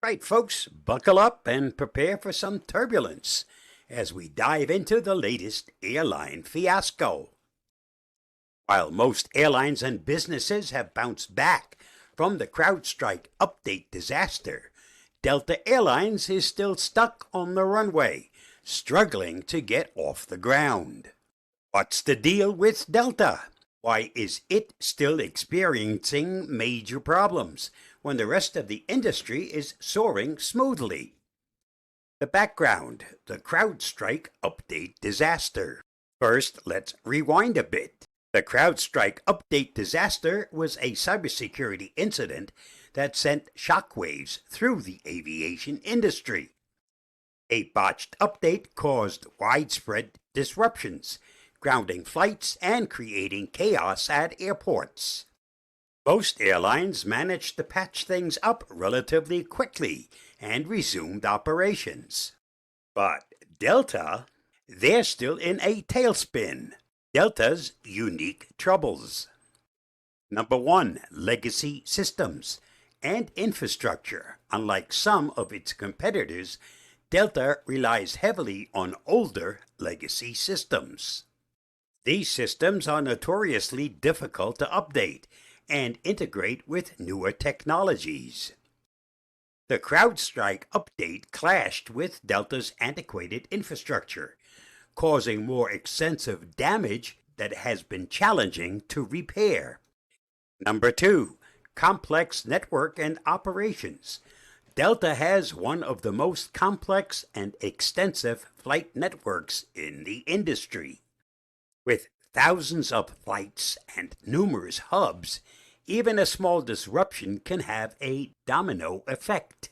Right, folks, buckle up and prepare for some turbulence as we dive into the latest airline fiasco. While most airlines and businesses have bounced back from the CrowdStrike update disaster, Delta Airlines is still stuck on the runway, struggling to get off the ground. What's the deal with Delta? Why is it still experiencing major problems when the rest of the industry is soaring smoothly? The background, the CrowdStrike update disaster. First, let's rewind a bit. The CrowdStrike update disaster was a cybersecurity incident that sent shockwaves through the aviation industry. A botched update caused widespread disruptions, grounding flights and creating chaos at airports. Most airlines managed to patch things up relatively quickly and resumed operations. But Delta, they're still in a tailspin. Delta's unique troubles. Number 1, legacy systems and infrastructure. Unlike some of its competitors, Delta relies heavily on older legacy systems. These systems are notoriously difficult to update and integrate with newer technologies. The CrowdStrike update clashed with Delta's antiquated infrastructure, causing more extensive damage that has been challenging to repair. Number 2, complex network and operations. Delta has one of the most complex and extensive flight networks in the industry. With thousands of flights and numerous hubs, even a small disruption can have a domino effect.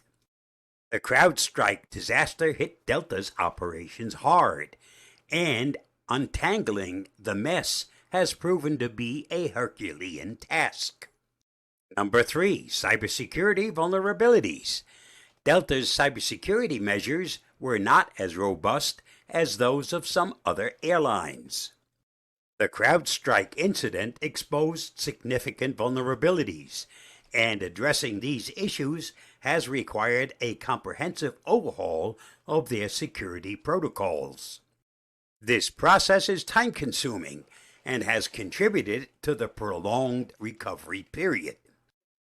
The CrowdStrike disaster hit Delta's operations hard, and untangling the mess has proven to be a Herculean task. Number 3, cybersecurity vulnerabilities. Delta's cybersecurity measures were not as robust as those of some other airlines. The CrowdStrike incident exposed significant vulnerabilities, and addressing these issues has required a comprehensive overhaul of their security protocols. This process is time-consuming and has contributed to the prolonged recovery period.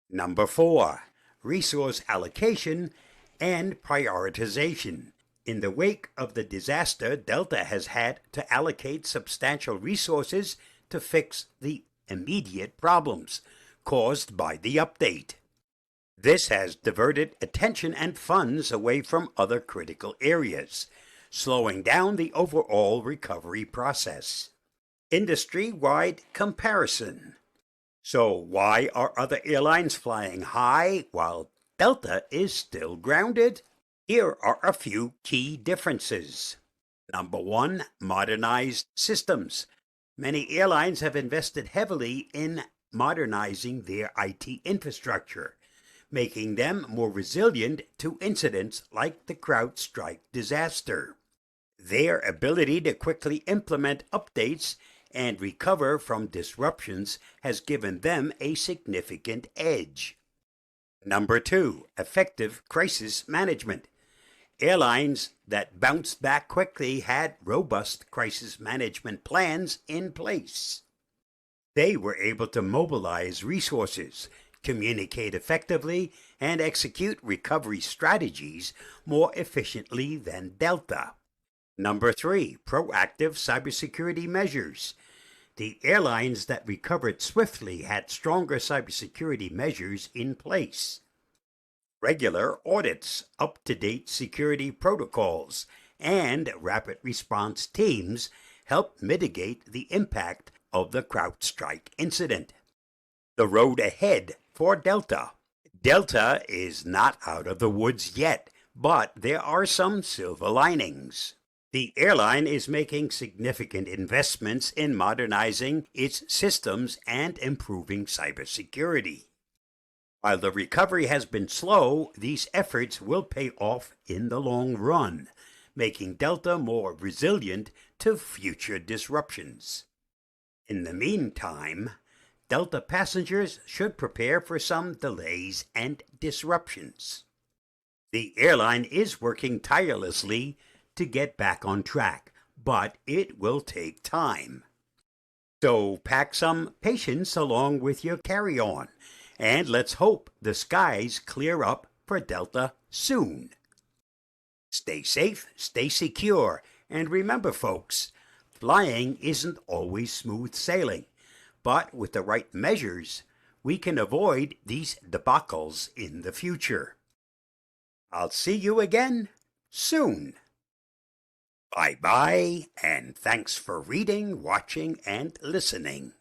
Number 4, resource allocation and prioritization. In the wake of the disaster, Delta has had to allocate substantial resources to fix the immediate problems caused by the update. This has diverted attention and funds away from other critical areas, slowing down the overall recovery process. Industry-wide comparison. So why are other airlines flying high while Delta is still grounded? Here are a few key differences. Number 1, modernized systems. Many airlines have invested heavily in modernizing their IT infrastructure, making them more resilient to incidents like the CrowdStrike disaster. Their ability to quickly implement updates and recover from disruptions has given them a significant edge. Number 2, effective crisis management. Airlines that bounced back quickly had robust crisis management plans in place. They were able to mobilize resources, communicate effectively, and execute recovery strategies more efficiently than Delta. Number 3, proactive cybersecurity measures. The airlines that recovered swiftly had stronger cybersecurity measures in place. Regular audits, up-to-date security protocols, and rapid response teams help mitigate the impact of the CrowdStrike incident. The road ahead for Delta. Delta is not out of the woods yet, but there are some silver linings. The airline is making significant investments in modernizing its systems and improving cybersecurity. While the recovery has been slow, these efforts will pay off in the long run, making Delta more resilient to future disruptions. In the meantime, Delta passengers should prepare for some delays and disruptions. The airline is working tirelessly to get back on track, but it will take time. So pack some patience along with your carry-on, and let's hope the skies clear up for Delta soon. Stay safe, stay secure, and remember folks, flying isn't always smooth sailing, but with the right measures, we can avoid these debacles in the future. I'll see you again soon. Bye-bye, and thanks for reading, watching, and listening.